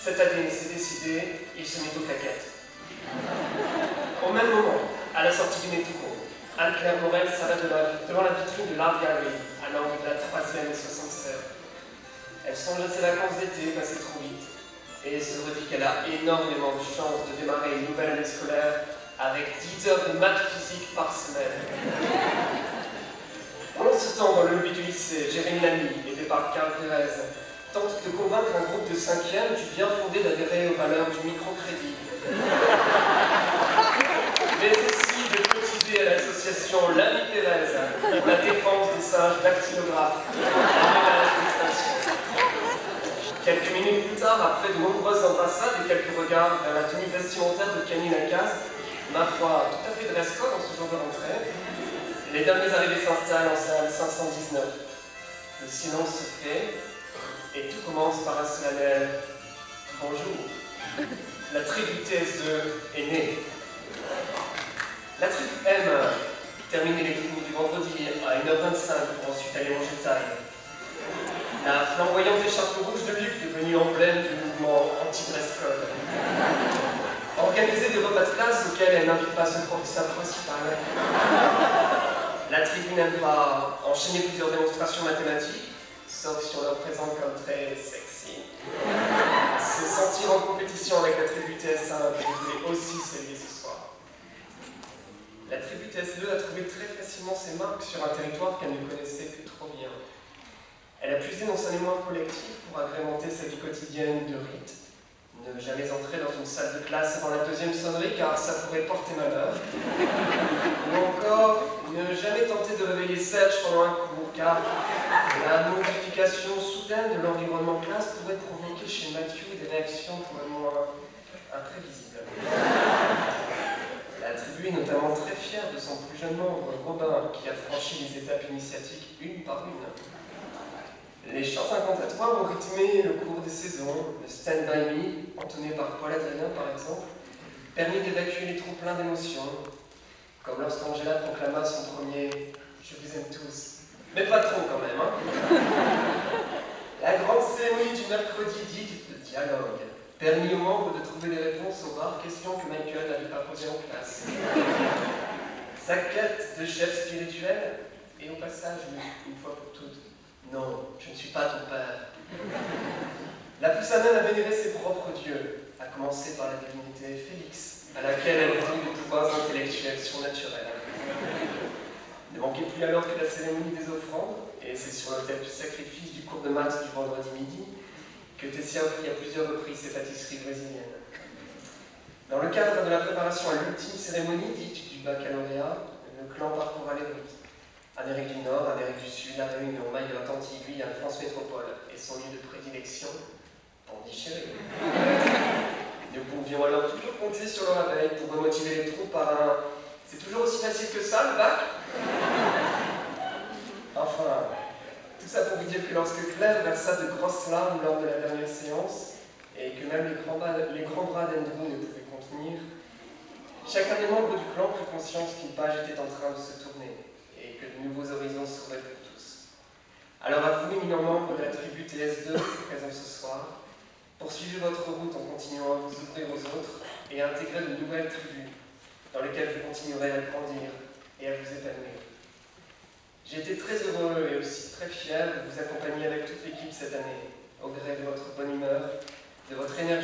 Cette année, c'est décidé, il se mit aux claquettes. Au même moment, à la sortie du métro, Anne-Claire Morel s'arrête devant la vitrine de l'Art Gallery, à l'angle de la 3e et 76. Elle songe à ses vacances d'été passées trop vite, et se redit qu'elle a énormément de chance de démarrer une nouvelle année scolaire avec 10 heures de maths physique par semaine. Pendant ce temps, dans le lobby du lycée, Jérémy Lamy, aidé par Carl Pérez, tente de convaincre un groupe de 5e du bien fondé d'adhérer aux valeurs du microcrédit. Mais aussi de cotiser à l'association Lamy Pérez, la défense des singes dactylographes, un ménage d'extinction. Quelques minutes plus tard, après de nombreuses embrassades et quelques regards vers la tenue vestimentaire de Camille Lacaze, ma foi, tout à fait dress code en ce jour de rentrée, les derniers arrivés s'installent en salle 519. Le silence se fait, et tout commence par un solennel « Bonjour ». La tribu TS2 est née. La tribu M terminer les cours du vendredi à 1h25 pour ensuite aller manger taille. La flamboyante écharpe rouge de Luc devenue emblème du mouvement anti-dress code. Organiser des repas de classe auxquels elle n'invite pas son professeur principal. La tribu n'aime pas enchaîner plusieurs démonstrations mathématiques, sauf si on la présente comme très sexy. Se sentir en compétition avec la tribu TS1 que je voulais aussi saluer ce soir. La tribu TS2 a trouvé très facilement ses marques sur un territoire qu'elle ne connaissait que trop bien. Elle a puisé dans sa mémoire collective pour agrémenter sa vie quotidienne de rites. Ne jamais entrer dans une salle de classe avant la 2e sonnerie car ça pourrait porter malheur. Ou encore, ne jamais tenter de réveiller Serge pendant un cours car la modification soudaine de l'environnement classe pourrait provoquer chez Mathieu des réactions pour le moins imprévisibles. La tribu est notamment très fière de son plus jeune membre, Robin, qui a franchi les étapes initiatiques une par une. Les chants incantatoires ont rythmé le cours des saisons. Le Stand By Me, entonné par Paul Adrien par exemple, permis d'évacuer les trop-pleins d'émotions, comme lorsqu'Angela proclama son premier « Je vous aime tous ». Mais pas trop quand même, hein. La grande cérémonie du mercredi dite de dialogue permit aux membres de trouver des réponses aux rares questions que Michael n'avait pas posées en classe. Sa quête de chef spirituel, et au passage, une fois pour toutes, non, je ne suis pas ton père. La poussa même à vénérer ses propres dieux, à commencer par la divinité Félix, à laquelle elle voulut des pouvoirs intellectuels surnaturels. Ne manquait plus alors que la cérémonie des offrandes, et c'est sur l'autel du sacrifice du cours de maths du vendredi midi que Tessia offrit à plusieurs reprises ses pâtisseries brésiliennes. Dans le cadre de la préparation à l'ultime cérémonie dite du baccalauréat, le clan parcourra les routes. Amérique du Nord, Amérique du Sud, La Réunion, Mayotte, Antilles, Guyane, France Métropole et son lieu de prédilection, Pondichéry. Nous pouvions alors toujours compter sur le réveil pour remotiver les troupes par un « c'est toujours aussi facile que ça, le bac ?» Enfin, tout ça pour vous dire que lorsque Claire versa de grosses larmes lors de la dernière séance, et que même les grands bras d'Andrew ne pouvaient contenir, chacun des membres du clan prit conscience qu'une page était en train de se tourner, et que de nouveaux horizons s'ouvraient pour tous. Alors à vous, éminents membres de la tribu TS2, présents ce soir, poursuivez votre route en continuant à vous ouvrir aux autres et à intégrer de nouvelles tribus, dans lesquelles vous continuerez à grandir et à vous épanouir. J'ai été très heureux et aussi très fier de vous accompagner avec toute l'équipe cette année, au gré de votre bonne humeur, de votre énergie